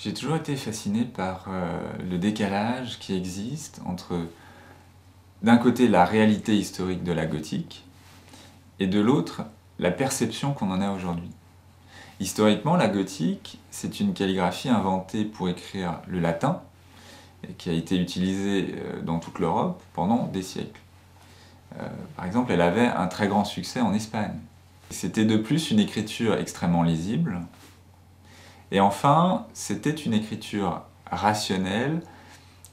J'ai toujours été fasciné par le décalage qui existe entre, d'un côté, la réalité historique de la gothique, et de l'autre, la perception qu'on en a aujourd'hui. Historiquement, la gothique, c'est une calligraphie inventée pour écrire le latin, et qui a été utilisée dans toute l'Europe pendant des siècles. Par exemple, elle avait un très grand succès en Espagne. C'était de plus une écriture extrêmement lisible, et enfin, c'était une écriture rationnelle,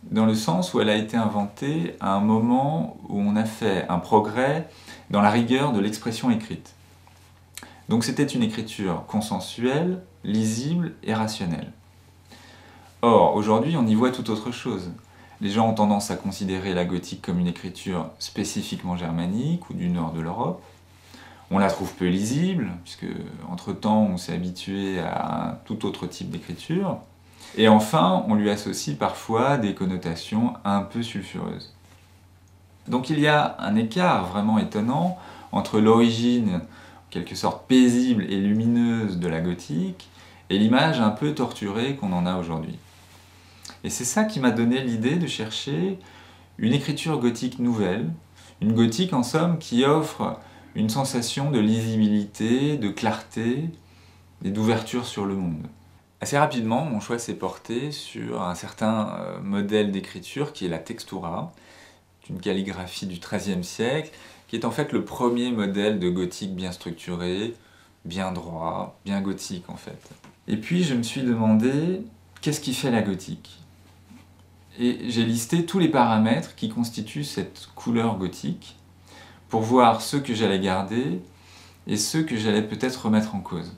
dans le sens où elle a été inventée à un moment où on a fait un progrès dans la rigueur de l'expression écrite. Donc c'était une écriture consensuelle, lisible et rationnelle. Or, aujourd'hui, on y voit tout autre chose. Les gens ont tendance à considérer la gothique comme une écriture spécifiquement germanique ou du nord de l'Europe. On la trouve peu lisible, puisque entre-temps on s'est habitué à un tout autre type d'écriture. Et enfin, on lui associe parfois des connotations un peu sulfureuses. Donc il y a un écart vraiment étonnant entre l'origine, en quelque sorte paisible et lumineuse de la gothique, et l'image un peu torturée qu'on en a aujourd'hui. Et c'est ça qui m'a donné l'idée de chercher une écriture gothique nouvelle, une gothique en somme qui offre une sensation de lisibilité, de clarté et d'ouverture sur le monde. Assez rapidement, mon choix s'est porté sur un certain modèle d'écriture qui est la textura, une calligraphie du XIIIe siècle, qui est en fait le premier modèle de gothique bien structuré, bien droit, bien gothique en fait. Et puis je me suis demandé, qu'est-ce qui fait la gothique ? Et j'ai listé tous les paramètres qui constituent cette couleur gothique, pour voir ceux que j'allais garder et ceux que j'allais peut-être remettre en cause.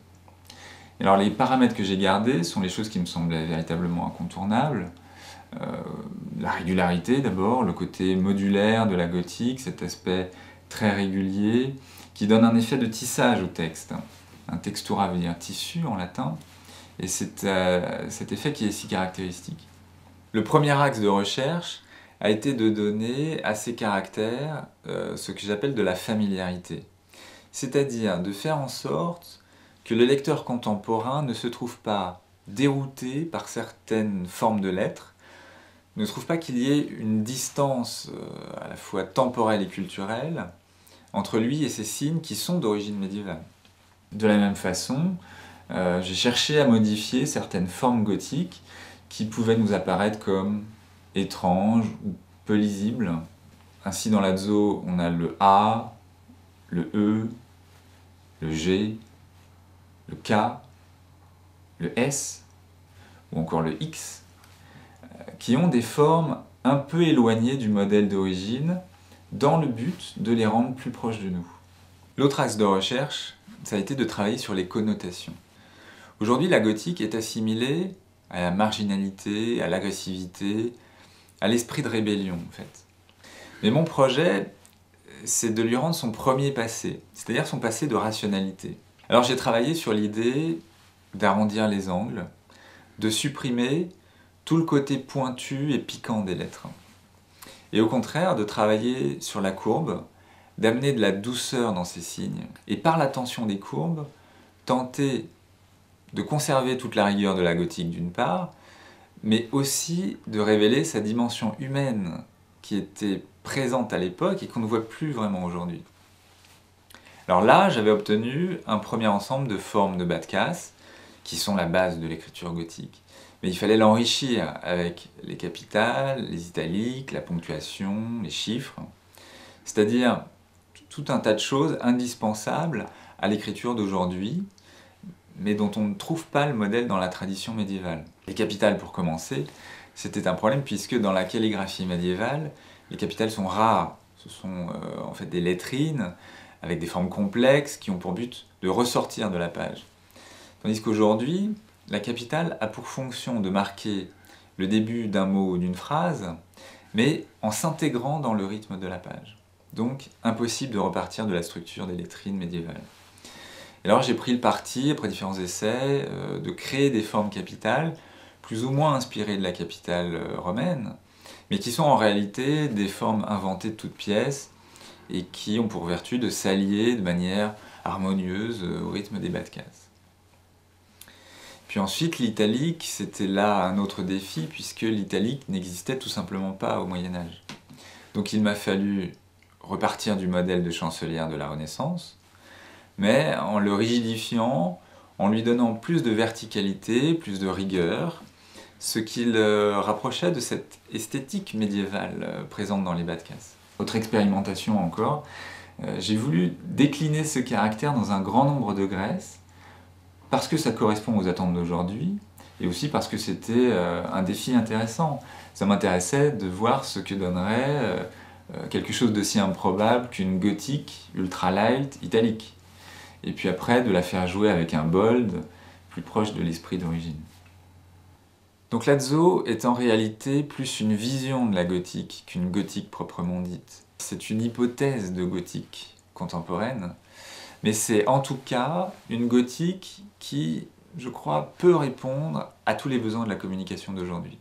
Alors les paramètres que j'ai gardés sont les choses qui me semblaient véritablement incontournables. La régularité d'abord, le côté modulaire de la gothique, cet aspect très régulier, qui donne un effet de tissage au texte. Un textura veut dire tissu en latin, et c'est cet effet qui est si caractéristique. Le premier axe de recherche a été de donner à ces caractères ce que j'appelle de la familiarité. C'est-à-dire de faire en sorte que le lecteur contemporain ne se trouve pas dérouté par certaines formes de lettres, ne trouve pas qu'il y ait une distance à la fois temporelle et culturelle entre lui et ces signes qui sont d'origine médiévale. De la même façon, j'ai cherché à modifier certaines formes gothiques qui pouvaient nous apparaître comme étranges ou peu lisibles. Ainsi, dans l'Azo, on a le A, le E, le G, le K, le S ou encore le X, qui ont des formes un peu éloignées du modèle d'origine, dans le but de les rendre plus proches de nous. L'autre axe de recherche, ça a été de travailler sur les connotations. Aujourd'hui, la gothique est assimilée à la marginalité, à l'agressivité, à l'esprit de rébellion, en fait. Mais mon projet, c'est de lui rendre son premier passé, c'est-à-dire son passé de rationalité. Alors j'ai travaillé sur l'idée d'arrondir les angles, de supprimer tout le côté pointu et piquant des lettres. Et au contraire, de travailler sur la courbe, d'amener de la douceur dans ces signes, et par la tension des courbes, tenter de conserver toute la rigueur de la gothique d'une part, mais aussi de révéler sa dimension humaine qui était présente à l'époque et qu'on ne voit plus vraiment aujourd'hui. Alors là, j'avais obtenu un premier ensemble de formes de bas de casse, qui sont la base de l'écriture gothique. Mais il fallait l'enrichir avec les capitales, les italiques, la ponctuation, les chiffres, c'est-à-dire tout un tas de choses indispensables à l'écriture d'aujourd'hui, mais dont on ne trouve pas le modèle dans la tradition médiévale. Les capitales, pour commencer, c'était un problème puisque dans la calligraphie médiévale, les capitales sont rares. Ce sont en fait des lettrines avec des formes complexes qui ont pour but de ressortir de la page. Tandis qu'aujourd'hui, la capitale a pour fonction de marquer le début d'un mot ou d'une phrase, mais en s'intégrant dans le rythme de la page. Donc, impossible de repartir de la structure des lettrines médiévales. Et alors j'ai pris le parti, après différents essais, de créer des formes capitales, plus ou moins inspirées de la capitale romaine, mais qui sont en réalité des formes inventées de toutes pièces, et qui ont pour vertu de s'allier de manière harmonieuse au rythme des bas de casse. Puis ensuite, l'italique, c'était là un autre défi, puisque l'italique n'existait tout simplement pas au Moyen-Âge. Donc il m'a fallu repartir du modèle de chancelière de la Renaissance, mais en le rigidifiant, en lui donnant plus de verticalité, plus de rigueur, ce qui le rapprochait de cette esthétique médiévale présente dans les bas de casse. Autre expérimentation encore, j'ai voulu décliner ce caractère dans un grand nombre de graisses, parce que ça correspond aux attentes d'aujourd'hui, et aussi parce que c'était un défi intéressant. Ça m'intéressait de voir ce que donnerait quelque chose d'aussi improbable qu'une gothique ultra light italique. Et puis après, de la faire jouer avec un bold plus proche de l'esprit d'origine. Donc l'Azo est en réalité plus une vision de la gothique qu'une gothique proprement dite. C'est une hypothèse de gothique contemporaine, mais c'est en tout cas une gothique qui, je crois, peut répondre à tous les besoins de la communication d'aujourd'hui.